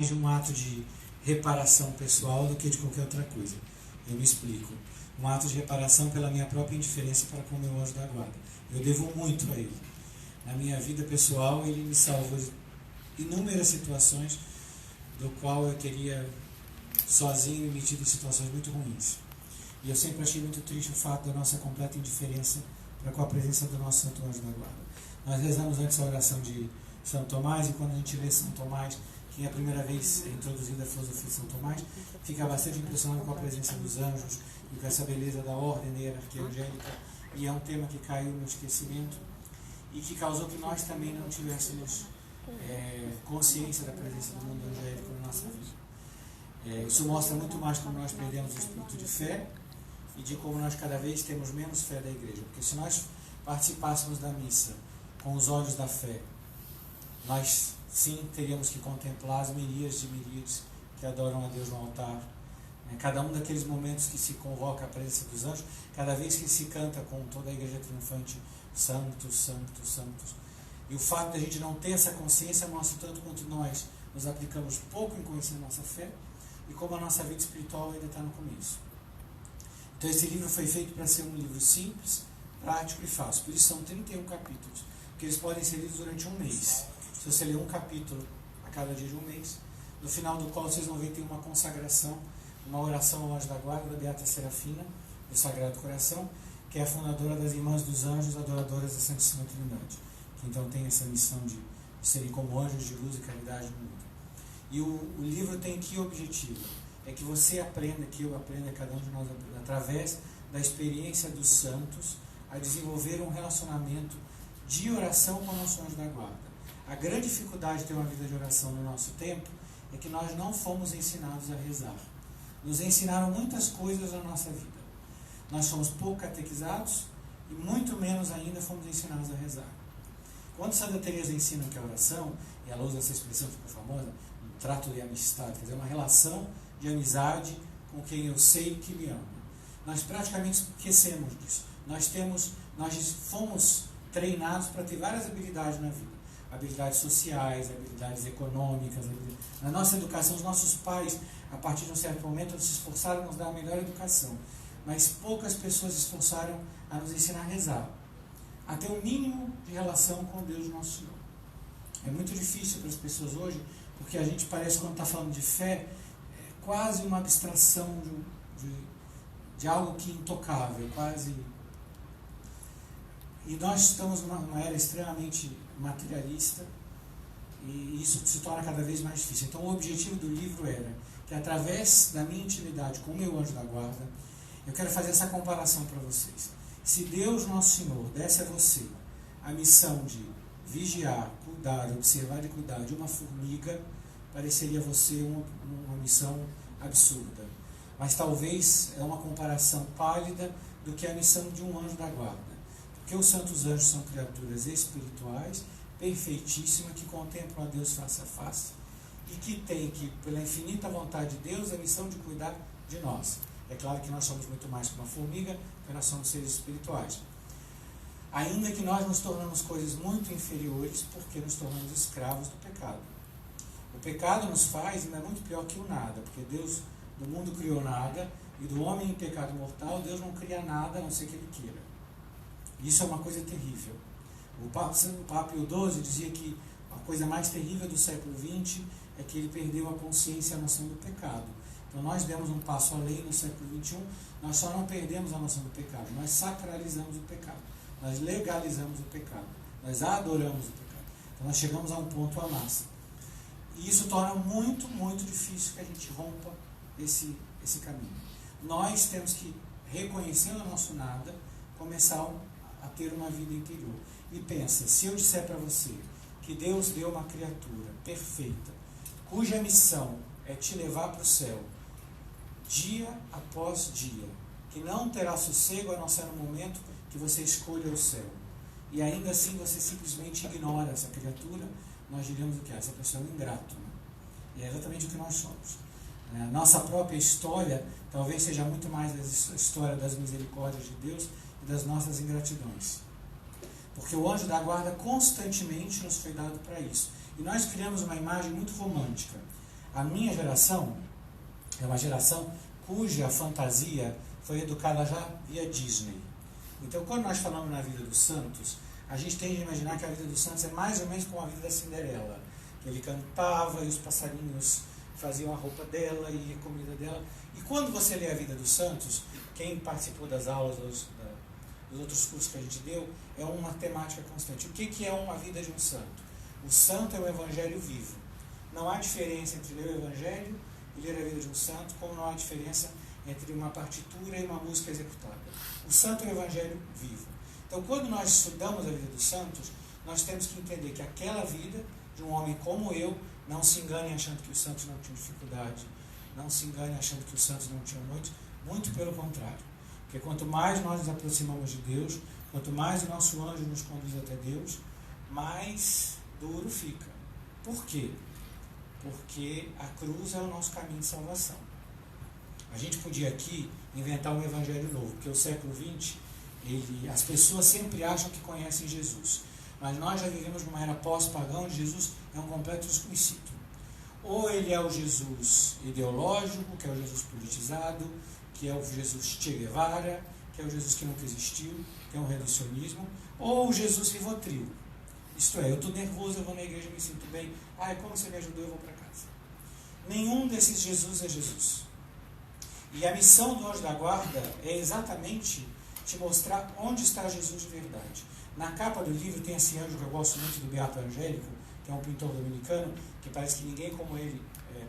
de um ato de reparação pessoal do que de qualquer outra coisa. Eu me explico. Um ato de reparação pela minha própria indiferença para com o meu anjo da guarda. Eu devo muito a ele. Na minha vida pessoal, ele me salvou de inúmeras situações do qual eu teria sozinho me metido em situações muito ruins. E eu sempre achei muito triste o fato da nossa completa indiferença para com a presença do nosso Santo Anjo da Guarda. Nós rezamos antes a oração de São Tomás, e quando a gente lê São Tomás, que é a primeira vez introduzida a filosofia de São Tomás, fica bastante impressionado com a presença dos anjos e com essa beleza da ordem da hierarquia angélica, e é um tema que caiu no esquecimento e que causou que nós também não tivéssemos consciência da presença do mundo angélico na nossa vida. Isso mostra muito mais como nós perdemos o espírito de fé e de como nós cada vez temos menos fé da igreja, porque se nós participássemos da missa com os olhos da fé, nós sim teríamos que contemplar as miríades de miríades que adoram a Deus no altar. Cada um daqueles momentos que se convoca a presença dos anjos, cada vez que se canta com toda a igreja triunfante, santos, santos, santos. E o fato de a gente não ter essa consciência mostra tanto quanto nós nos aplicamos pouco em conhecer a nossa fé e como a nossa vida espiritual ainda está no começo. Então esse livro foi feito para ser um livro simples, prático e fácil. Por isso são 31 capítulos, que eles podem ser lidos durante um mês. Se você ler um capítulo a cada dia de um mês, no final do qual vocês vão ver tem uma consagração, uma oração ao Anjo da Guarda, da Beata Serafina, do Sagrado Coração, que é a fundadora das Irmãs dos Anjos, adoradoras da Santíssima Trindade, que então tem essa missão de serem como anjos de luz e caridade no mundo. E o livro tem que objetivo? É que você aprenda, que eu aprenda, cada um de nós aprenda, através da experiência dos santos, a desenvolver um relacionamento de oração com o nosso Anjo da Guarda. A grande dificuldade de ter uma vida de oração no nosso tempo é que nós não fomos ensinados a rezar. Nos ensinaram muitas coisas na nossa vida. Nós somos pouco catequizados e muito menos ainda fomos ensinados a rezar. Quando Santa Teresa ensina que a oração, e ela usa essa expressão que ficou famosa, um trato de amistade, quer dizer, uma relação de amizade com quem eu sei que me ama. Nós praticamente esquecemos disso. Nós fomos treinados para ter várias habilidades na vida. Habilidades sociais, habilidades econômicas. Na nossa educação, os nossos pais, a partir de um certo momento, se esforçaram a nos dar a melhor educação. Mas poucas pessoas se esforçaram a nos ensinar a rezar, a ter um mínimo de relação com Deus nosso Senhor. É muito difícil para as pessoas hoje, porque a gente parece, quando está falando de fé, é quase uma abstração de algo que é intocável, quase. E nós estamos numa era extremamente materialista e isso se torna cada vez mais difícil. Então o objetivo do livro era que, através da minha intimidade com o meu anjo da guarda, eu quero fazer essa comparação para vocês. Se Deus Nosso Senhor desse a você a missão de vigiar, cuidar, observar e cuidar de uma formiga, pareceria a você uma missão absurda. Mas talvez é uma comparação pálida do que é a missão de um anjo da guarda. Porque os santos anjos são criaturas espirituais, perfeitíssimas, que contemplam a Deus face a face e que têm que, pela infinita vontade de Deus, a missão de cuidar de nós. É claro que nós somos muito mais que uma formiga, porque nós somos seres espirituais. Ainda que nós nos tornamos coisas muito inferiores, porque nos tornamos escravos do pecado. O pecado nos faz, ainda é muito pior que o nada, porque Deus do mundo criou nada, e do homem em pecado mortal, Deus não cria nada, a não ser que Ele queira. Isso é uma coisa terrível. O Papa Pio XII dizia que a coisa mais terrível do século XX é que ele perdeu a consciência e a noção do pecado. Então nós demos um passo além no século XXI, nós só não perdemos a noção do pecado, nós sacralizamos o pecado, nós legalizamos o pecado, nós adoramos o pecado. Então nós chegamos a um ponto a massa. E isso torna muito, muito difícil que a gente rompa esse caminho. Nós temos que, reconhecendo o nosso nada, começar a ter uma vida interior. E pensa, se eu disser para você que Deus deu uma criatura perfeita, cuja missão é te levar para o céu, dia após dia, que não terá sossego a não ser no momento que você escolha o céu, e ainda assim você simplesmente ignora essa criatura, nós diríamos o que? Essa pessoa é um ingrato, né? E é exatamente o que nós somos. A nossa própria história talvez seja muito mais a história das misericórdias de Deus e das nossas ingratidões. Porque o anjo da guarda constantemente nos foi dado para isso. E nós criamos uma imagem muito romântica. A minha geração é uma geração cuja fantasia foi educada já via Disney. Então, quando nós falamos na vida dos santos, a gente tende a imaginar que a vida dos santos é mais ou menos como a vida da Cinderela. Que ele cantava e os passarinhos faziam a roupa dela e a comida dela. E quando você lê a vida dos santos, quem participou das aulas dos outros cursos que a gente deu, é uma temática constante. O que é uma vida de um santo? O santo é o evangelho vivo. Não há diferença entre ler o evangelho e ler a vida de um santo, como não há diferença entre uma partitura e uma música executada. O santo é o evangelho vivo. Então, quando nós estudamos a vida dos santos, nós temos que entender que aquela vida de um homem como eu, não se engane achando que os santos não tinham dificuldade, não se engane achando que os santos não tinham noite, muito pelo contrário. Porque quanto mais nós nos aproximamos de Deus, quanto mais o nosso anjo nos conduz até Deus, mais duro fica. Por quê? Porque a cruz é o nosso caminho de salvação. A gente podia aqui inventar um evangelho novo, porque o século XX, as pessoas sempre acham que conhecem Jesus. Mas nós já vivemos numa era pós-pagã, onde Jesus é um completo desconhecido. Ou ele é o Jesus ideológico, que é o Jesus politizado, que é o Jesus Che Guevara, que é o Jesus que nunca existiu, que é um reducionismo, ou o Jesus Rivotril. Isto é, eu estou nervoso, eu vou na igreja, me sinto bem, como você me ajudou, eu vou para casa. Nenhum desses Jesus é Jesus. E a missão do anjo da guarda é exatamente te mostrar onde está Jesus de verdade. Na capa do livro tem esse anjo que eu gosto muito, do Beato Angélico, que é um pintor dominicano, que parece que ninguém como ele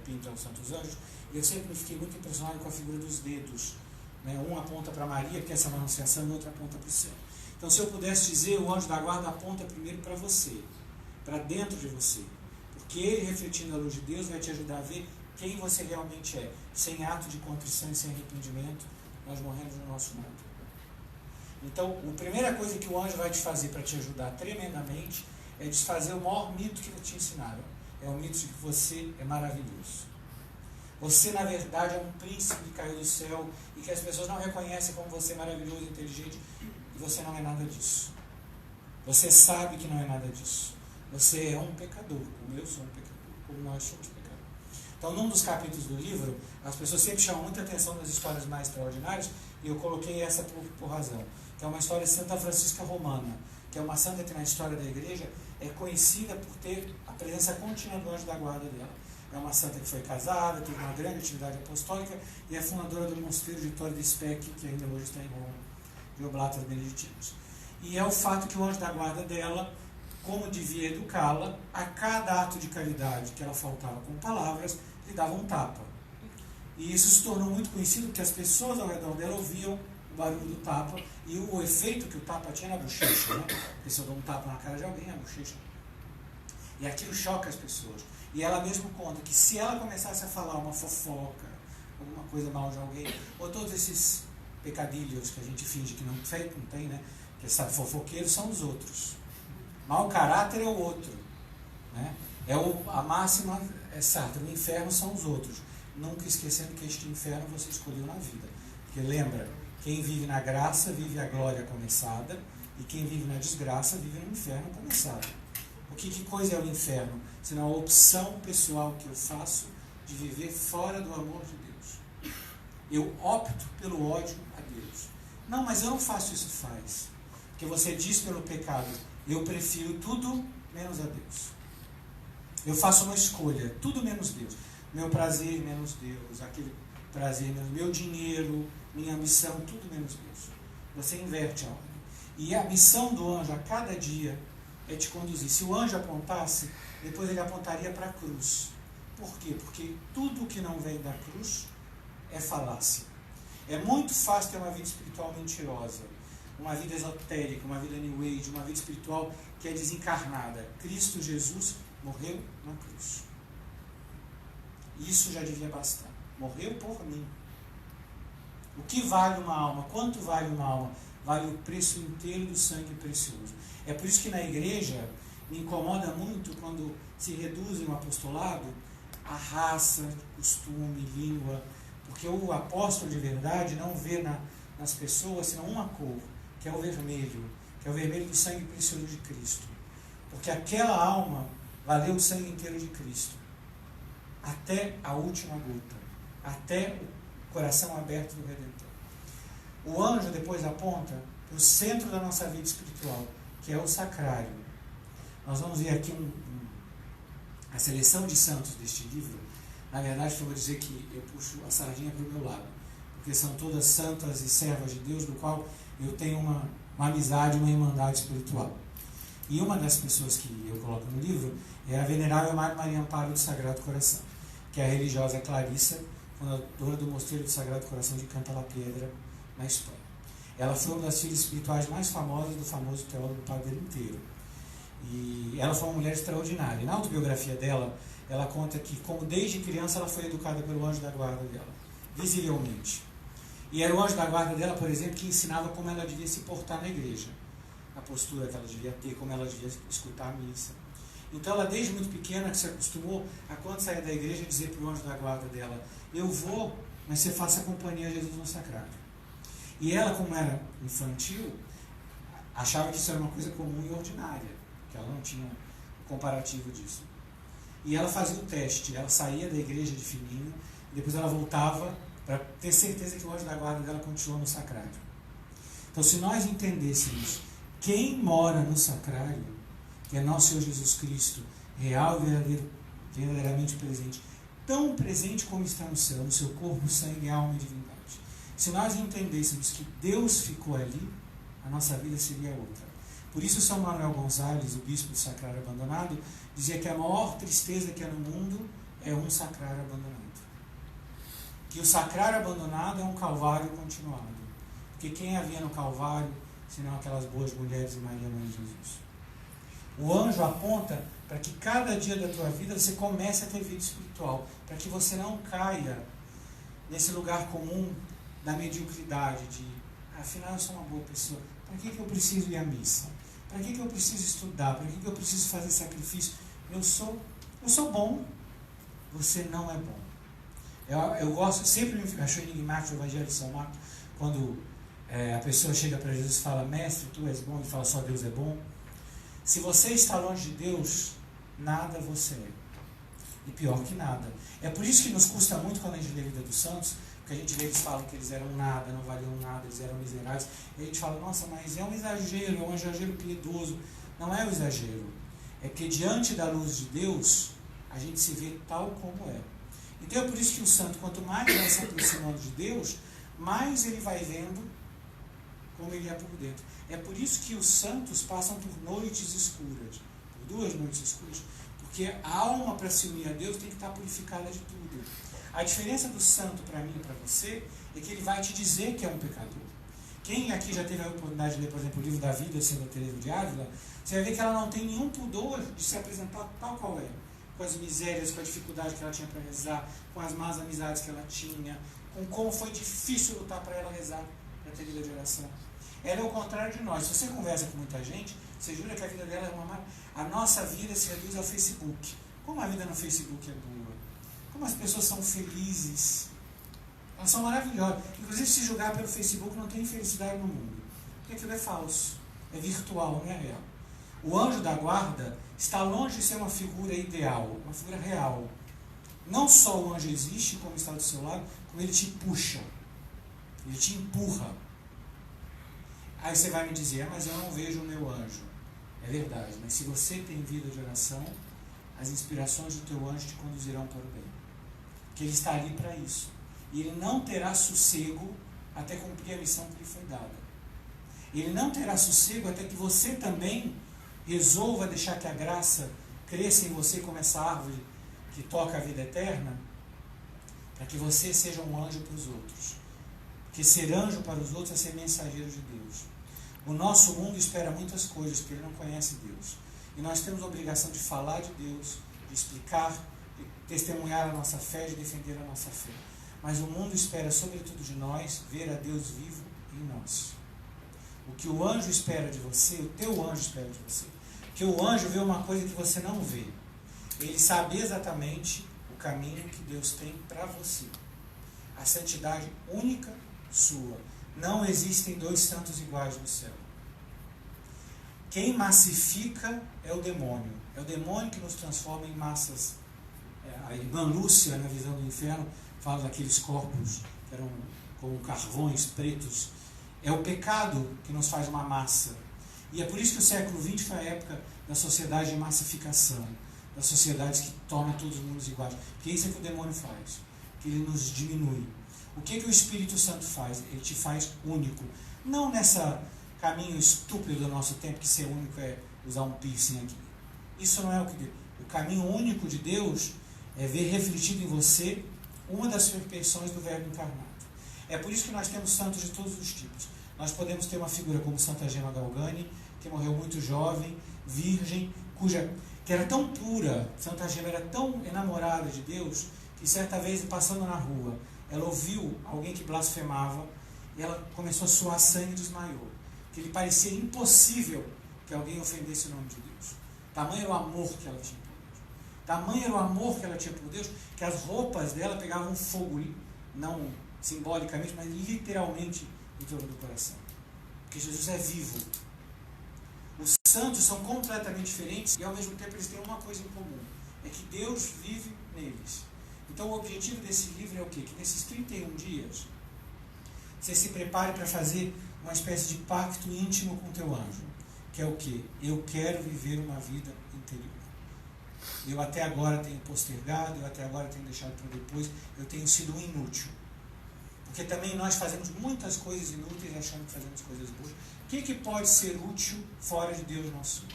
pinta os santos anjos, e eu sempre fiquei muito impressionado com a figura dos dedos. Um aponta para Maria, que é essa anunciação, e o outro aponta para o céu. Então, se eu pudesse dizer, o anjo da guarda aponta primeiro para você, para dentro de você, porque ele, refletindo a luz de Deus, vai te ajudar a ver quem você realmente é. Sem ato de contrição e sem arrependimento, nós morremos no nosso mundo. Então, a primeira coisa que o anjo vai te fazer para te ajudar tremendamente é desfazer o maior mito que te ensinaram. É o mito de que você é maravilhoso. Você, na verdade, é um príncipe que caiu do céu e que as pessoas não reconhecem como você é maravilhoso, inteligente, e você não é nada disso. Você sabe que não é nada disso. Você é um pecador, como eu sou um pecador, como nós somos pecadores. Então, num dos capítulos do livro, as pessoas sempre chamam muita atenção nas histórias mais extraordinárias, e eu coloquei essa por razão, que é uma história de Santa Francisca Romana, que é uma santa que na história da igreja é conhecida por ter a presença contínua do anjo da guarda dela. É uma santa que foi casada, teve uma grande atividade apostólica e é fundadora do mosteiro de Torre de Spec, que ainda hoje está em Roma, de Oblatas Beneditinos. E é o fato que o anjo da guarda dela, como devia educá-la, a cada ato de caridade que ela faltava com palavras, lhe dava um tapa. E isso se tornou muito conhecido porque as pessoas ao redor dela ouviam o barulho do tapa e o efeito que o tapa tinha na bochecha, Porque se eu dou um tapa na cara de alguém, é a bochecha. E aquilo choca as pessoas. E ela mesmo conta que se ela começasse a falar uma fofoca, alguma coisa mal de alguém, ou todos esses pecadilhos que a gente finge que não tem, Porque sabe, fofoqueiros são os outros. Mau caráter é o outro. A máxima é Sartre, o inferno são os outros. Nunca esquecendo que este inferno você escolheu na vida. Porque lembra, quem vive na graça vive a glória começada, e quem vive na desgraça vive no inferno começado. Porque que coisa é o inferno? Senão a opção pessoal que eu faço de viver fora do amor de Deus. Eu opto pelo ódio a Deus. Não, mas eu não faço isso, faz. Porque você diz pelo pecado, eu prefiro tudo menos a Deus. Eu faço uma escolha, tudo menos Deus. Meu prazer menos Deus, aquele prazer menos meu dinheiro, minha ambição, tudo menos Deus. Você inverte a ordem. E a missão do anjo a cada dia é te conduzir. Se o anjo apontasse, depois ele apontaria para a cruz. Por quê? Porque tudo que não vem da cruz é falácia. É muito fácil ter uma vida espiritual mentirosa, uma vida esotérica, uma vida new age, uma vida espiritual que é desencarnada. Cristo Jesus morreu na cruz. Isso já devia bastar. Morreu por mim. O que vale uma alma? Quanto vale uma alma? Vale o preço inteiro do sangue precioso. É por isso que na igreja me incomoda muito quando se reduzem o apostolado a raça, costume, língua, porque o apóstolo de verdade não vê nas pessoas senão uma cor, que é o vermelho do sangue precioso de Cristo. Porque aquela alma valeu o sangue inteiro de Cristo. até a última gota, até o coração aberto do Redentor. O anjo depois aponta para o centro da nossa vida espiritual, que é o sacrário. Nós vamos ver aqui a seleção de santos deste livro. Na verdade, eu vou dizer que eu puxo a sardinha para o meu lado, porque são todas santas e servas de Deus, do qual eu tenho uma amizade, uma irmandade espiritual. E uma das pessoas que eu coloco no livro é a venerável Maria Amparo do Sagrado Coração, que é a religiosa Clarissa, fundadora do Mosteiro do Sagrado Coração de Canta la Piedra, na Espanha. Ela foi uma das filhas espirituais mais famosas do famoso teólogo Padre Inteiro. E ela foi uma mulher extraordinária. E na autobiografia dela, ela conta que, como desde criança, ela foi educada pelo anjo da guarda dela, visivelmente. E era o anjo da guarda dela, por exemplo, que ensinava como ela devia se portar na igreja, a postura que ela devia ter, como ela devia escutar a missa. Então ela, desde muito pequena, se acostumou a, quando sair da igreja, dizer para o anjo da guarda dela: eu vou, mas você faça companhia a Jesus no sacrário. E ela, como era infantil, achava que isso era uma coisa comum e ordinária, que ela não tinha comparativo disso. E ela fazia o teste, ela saía da igreja de fininho, depois ela voltava para ter certeza que o anjo da guarda dela continuou no sacrário. Então, se nós entendêssemos quem mora no sacrário, que é nosso Senhor Jesus Cristo, real e verdadeiramente presente, tão presente como está no céu, no seu corpo, sangue, alma e divindade. Se nós entendêssemos que Deus ficou ali, a nossa vida seria outra. Por isso São Manuel Gonzalez, o bispo do sacrário abandonado, dizia que a maior tristeza que há no mundo é um sacrário abandonado. Que o sacrário abandonado é um calvário continuado. Porque quem havia no calvário, senão aquelas boas mulheres e Maria, mãe de Jesus? O anjo aponta para que cada dia da tua vida você comece a ter vida espiritual, para que você não caia nesse lugar comum da mediocridade, de afinal eu sou uma boa pessoa, para que eu preciso ir à missa? Para que eu preciso estudar? Para que eu preciso fazer sacrifício? Eu sou bom, você não é bom. Eu gosto, sempre me achou enigmático o Evangelho de São Marcos, quando a pessoa chega para Jesus e fala: mestre, tu és bom, ele fala: só Deus é bom. Se você está longe de Deus, nada você é. E pior que nada. É por isso que nos custa muito quando a gente lê a vida dos santos, porque a gente vê eles falam que eles eram nada, não valiam nada, eles eram miseráveis. E a gente fala: nossa, mas é um exagero piedoso. Não é um exagero. É que diante da luz de Deus, a gente se vê tal como é. Então é por isso que o santo, quanto mais vai se aproximando de Deus, mais ele vai vendo como ele é por dentro. É por isso que os santos passam por noites escuras, por 2 noites escuras, porque a alma, para se unir a Deus, tem que estar purificada de tudo. A diferença do santo para mim e para você é que ele vai te dizer que é um pecador. Quem aqui já teve a oportunidade de ler, por exemplo, o livro da vida de Santa Teresa de Ávila, você vai ver que ela não tem nenhum pudor de se apresentar tal qual é, com as misérias, com a dificuldade que ela tinha para rezar, com as más amizades que ela tinha, com como foi difícil lutar para ela rezar, para ter vida de oração. Ela é o contrário de nós. Se você conversa com muita gente, você jura que a vida dela é uma... A nossa vida se reduz ao Facebook. Como a vida no Facebook é boa. Como as pessoas são felizes. Elas são maravilhosas. Inclusive, se julgar pelo Facebook, não tem felicidade no mundo. Porque aquilo é falso. É virtual, não é real. O anjo da guarda está longe de ser uma figura ideal, uma figura real. Não só o anjo existe, como está do seu lado, como ele te puxa. Ele te empurra. Aí você vai me dizer: mas eu não vejo o meu anjo. É verdade, mas se você tem vida de oração, as inspirações do teu anjo te conduzirão para o bem. Porque ele está ali para isso. E ele não terá sossego até cumprir a missão que lhe foi dada. Ele não terá sossego até que você também resolva deixar que a graça cresça em você como essa árvore que toca a vida eterna, para que você seja um anjo para os outros. Porque ser anjo para os outros é ser mensageiro de Deus. O nosso mundo espera muitas coisas, porque ele não conhece Deus. E nós temos a obrigação de falar de Deus, de explicar, de testemunhar a nossa fé, de defender a nossa fé. Mas o mundo espera, sobretudo de nós, ver a Deus vivo em nós. O que o anjo espera de você, o teu anjo espera de você. Porque o anjo vê uma coisa que você não vê. Ele sabe exatamente o caminho que Deus tem para você. A santidade única sua. Não existem 2 santos iguais no céu. Quem massifica é o demônio. É o demônio que nos transforma em massas A irmã Lúcia, na Visão do Inferno, fala daqueles corpos que eram como carvões pretos. É o pecado que nos faz uma massa. E é por isso que o século XX foi a época da sociedade de massificação, das sociedades que tornam todos os mundos iguais. Porque isso é que o demônio faz, que ele nos diminui. O que o Espírito Santo faz? Ele te faz único. Não nessa caminho estúpido do nosso tempo, que ser único é usar um piercing aqui. Isso não é o que... O caminho único de Deus é ver refletido em você uma das perfeições do Verbo encarnado. É por isso que nós temos santos de todos os tipos. Nós podemos ter uma figura como Santa Gema Galgani, que morreu muito jovem, virgem, que era tão pura. Santa Gema era tão enamorada de Deus, que certa vez, passando na rua, ela ouviu alguém que blasfemava, e ela começou a suar sangue e desmaiou. Que lhe parecia impossível que alguém ofendesse o nome de Deus. Tamanho era o amor que ela tinha por Deus. Tamanho era o amor que ela tinha por Deus, que as roupas dela pegavam fogo, não simbolicamente, mas literalmente em torno do coração. Porque Jesus é vivo. Os santos são completamente diferentes e ao mesmo tempo eles têm uma coisa em comum. É que Deus vive neles. Então o objetivo desse livro é o quê? Que nesses 31 dias você se prepare para fazer uma espécie de pacto íntimo com o teu anjo. Que é o quê? Eu quero viver uma vida interior. Eu até agora tenho postergado, eu até agora tenho deixado para depois, eu tenho sido um inútil. Porque também nós fazemos muitas coisas inúteis achando que fazemos coisas boas. O que pode ser útil fora de Deus nosso?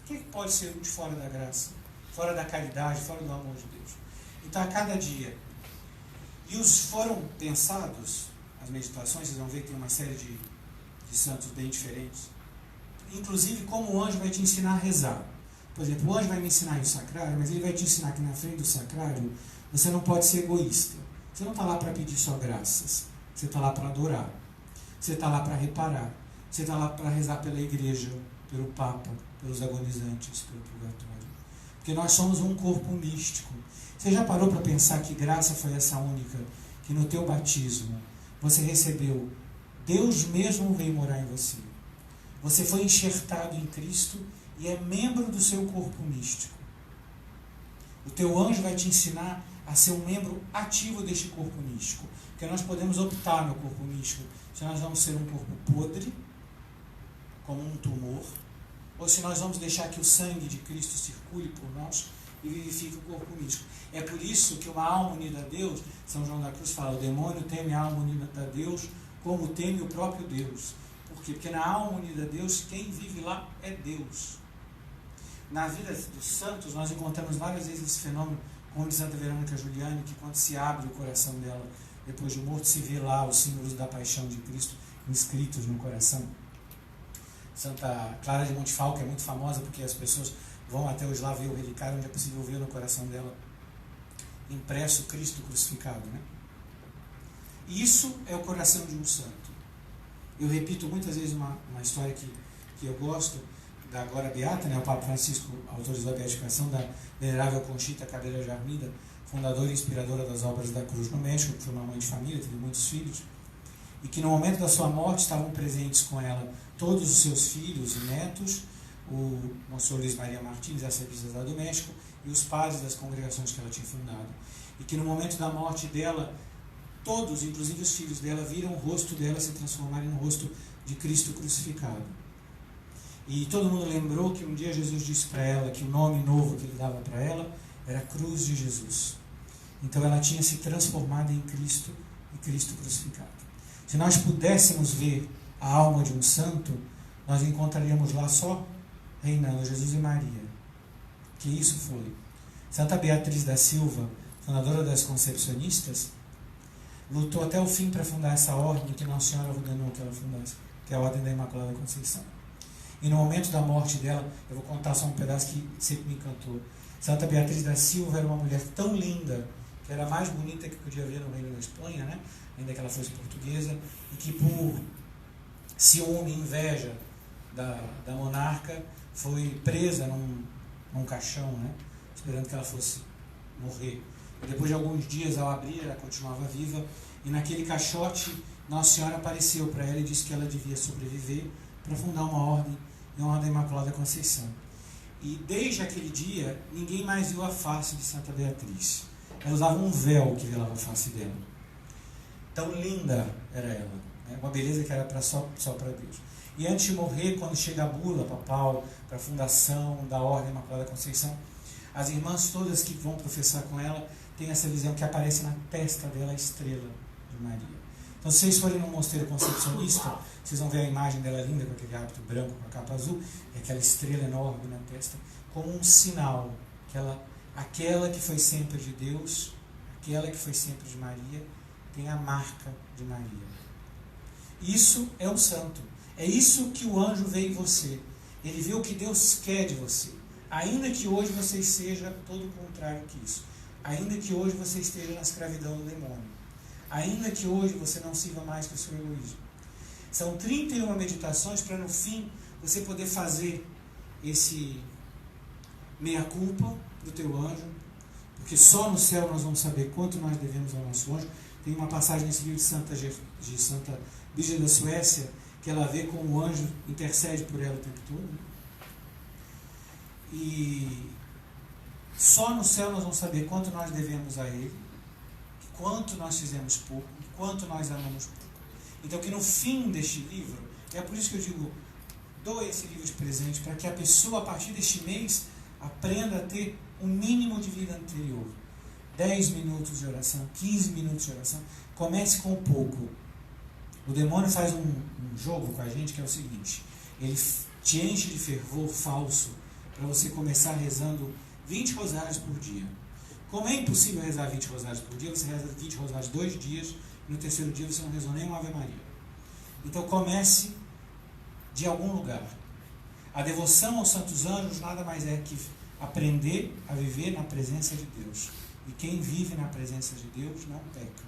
O que pode ser útil fora da graça? Fora da caridade, fora do amor de Deus? Então, a cada dia. E foram pensados, as meditações, vocês vão ver que tem uma série de santos bem diferentes. Inclusive, como o anjo vai te ensinar a rezar. Por exemplo, o anjo vai me ensinar o sacrário, mas ele vai te ensinar que na frente do sacrário você não pode ser egoísta. Você não está lá para pedir só graças. Você está lá para adorar. Você está lá para reparar. Você está lá para rezar pela igreja, pelo Papa, pelos agonizantes, pelo purgatório. Porque nós somos um corpo místico. Você já parou para pensar que graça foi essa única, que no teu batismo você recebeu, Deus mesmo veio morar em você. Você foi enxertado em Cristo e é membro do seu corpo místico. O teu anjo vai te ensinar a ser um membro ativo deste corpo místico. Porque nós podemos optar no corpo místico se nós vamos ser um corpo podre, como um tumor, ou se nós vamos deixar que o sangue de Cristo circule por nós e vivifique o corpo místico. É por isso que uma alma unida a Deus, São João da Cruz fala, o demônio teme a alma unida a Deus como teme o próprio Deus. Por quê? Porque na alma unida a Deus, quem vive lá é Deus. Na vida dos santos, nós encontramos várias vezes esse fenômeno, como de Santa Verônica Juliani, que quando se abre o coração dela, depois de morto, se vê lá os símbolos da paixão de Cristo inscritos no coração. Santa Clara de Montefalco é muito famosa porque as pessoas vão até hoje lá ver o relicário, onde é possível ver no coração dela impresso Cristo crucificado, né? E isso é o coração de um santo. Eu repito muitas vezes uma história que eu gosto, da agora beata, né? O Papa Francisco autorizou a beatificação da venerável Conchita Cabrera de Armida, fundadora e inspiradora das obras da Cruz no México, que foi uma mãe de família, teve muitos filhos, e que no momento da sua morte estavam presentes com ela todos os seus filhos e netos, o Monsenhor Luiz Maria Martins, arcebispo lá do México, e os padres das congregações que ela tinha fundado. E que no momento da morte dela, todos, inclusive os filhos dela, viram o rosto dela se transformarem no rosto de Cristo crucificado. E todo mundo lembrou que um dia Jesus disse para ela que o nome novo que ele dava para ela era Cruz de Jesus. Então ela tinha se transformado em Cristo e Cristo crucificado. Se nós pudéssemos ver a alma de um santo, nós encontraríamos lá só reinando Jesus e Maria. Que isso foi. Santa Beatriz da Silva, fundadora das Concepcionistas, lutou até o fim para fundar essa ordem que Nossa Senhora ordenou que ela fundasse, que é a Ordem da Imaculada Conceição. E no momento da morte dela, eu vou contar só um pedaço que sempre me encantou. Santa Beatriz da Silva era uma mulher tão linda, que era a mais bonita que podia ver no reino da Espanha, né? Ainda que ela fosse portuguesa, e que por ciúme e inveja da monarca, foi presa num caixão, né? Esperando que ela fosse morrer. E depois de alguns dias, ao abrir, ela continuava viva, e naquele caixote, Nossa Senhora apareceu para ela e disse que ela devia sobreviver para fundar uma ordem da Imaculada Conceição. E desde aquele dia, ninguém mais viu a face de Santa Beatriz. Ela usava um véu que velava a face dela. Tão linda era ela, né? Uma beleza que era só para Deus. E antes de morrer, quando chega a bula papal para a fundação da Ordem Imaculada Conceição, as irmãs todas que vão professar com ela têm essa visão que aparece na testa dela a estrela de Maria. Então, se vocês forem no mosteiro concepcionista, vocês vão ver a imagem dela linda com aquele hábito branco, com a capa azul, e aquela estrela enorme na testa, como um sinal que aquela que foi sempre de Deus, aquela que foi sempre de Maria, tem a marca de Maria. Isso é um santo. É isso que o anjo vê em você. Ele vê o que Deus quer de você. Ainda que hoje você seja todo o contrário que isso. Ainda que hoje você esteja na escravidão do demônio. Ainda que hoje você não sirva mais que o seu egoísmo. São 31 meditações para no fim você poder fazer esse meia-culpa do teu anjo, porque só no céu nós vamos saber quanto nós devemos ao nosso anjo. Tem uma passagem nesse livro de Santa Brígida da Suécia, que ela vê como o anjo intercede por ela o tempo todo. E só no céu nós vamos saber quanto nós devemos a ele, quanto nós fizemos pouco, quanto nós amamos pouco. Então que no fim deste livro, é por isso que eu digo, doe esse livro de presente, para que a pessoa a partir deste mês aprenda a ter um mínimo de vida anterior. 10 minutos de oração, 15 minutos de oração. Comece com pouco. O demônio faz um jogo com a gente que é o seguinte: ele te enche de fervor falso para você começar rezando 20 rosários por dia. Como é impossível rezar 20 rosários por dia, você reza 20 rosários 2 dias, e no terceiro dia você não rezou nem uma Ave Maria. Então comece de algum lugar. A devoção aos santos anjos nada mais é que aprender a viver na presença de Deus. E quem vive na presença de Deus não peca.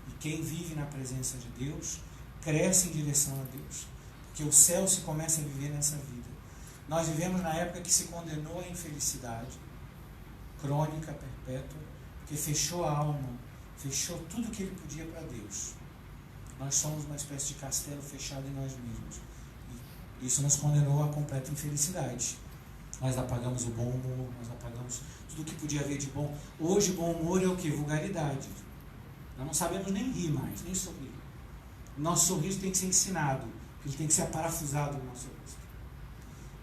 E quem vive na presença de Deus cresce em direção a Deus. Porque o céu se começa a viver nessa vida. Nós vivemos na época que se condenou à infelicidade crônica, perpétua, porque fechou a alma, fechou tudo que ele podia para Deus. Nós somos uma espécie de castelo fechado em nós mesmos. E isso nos condenou à completa infelicidade. Nós apagamos o bom humor, nós apagamos tudo que podia haver de bom. Hoje, bom humor é o que? Vulgaridade. Nós não sabemos nem rir mais, nem sorrir. O nosso sorriso tem que ser ensinado, ele tem que ser aparafusado no nosso rosto.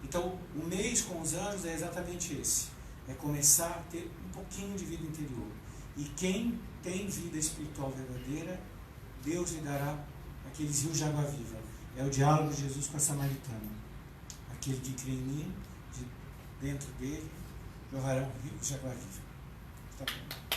Então, o mês com os anjos é exatamente esse. É começar a ter um pouquinho de vida interior. E quem tem vida espiritual verdadeira, Deus lhe dará aqueles rios de água viva. É o diálogo de Jesus com a samaritana. Aquele que crê em mim, dentro dele, jorrarão rios de água viva. Tá bom.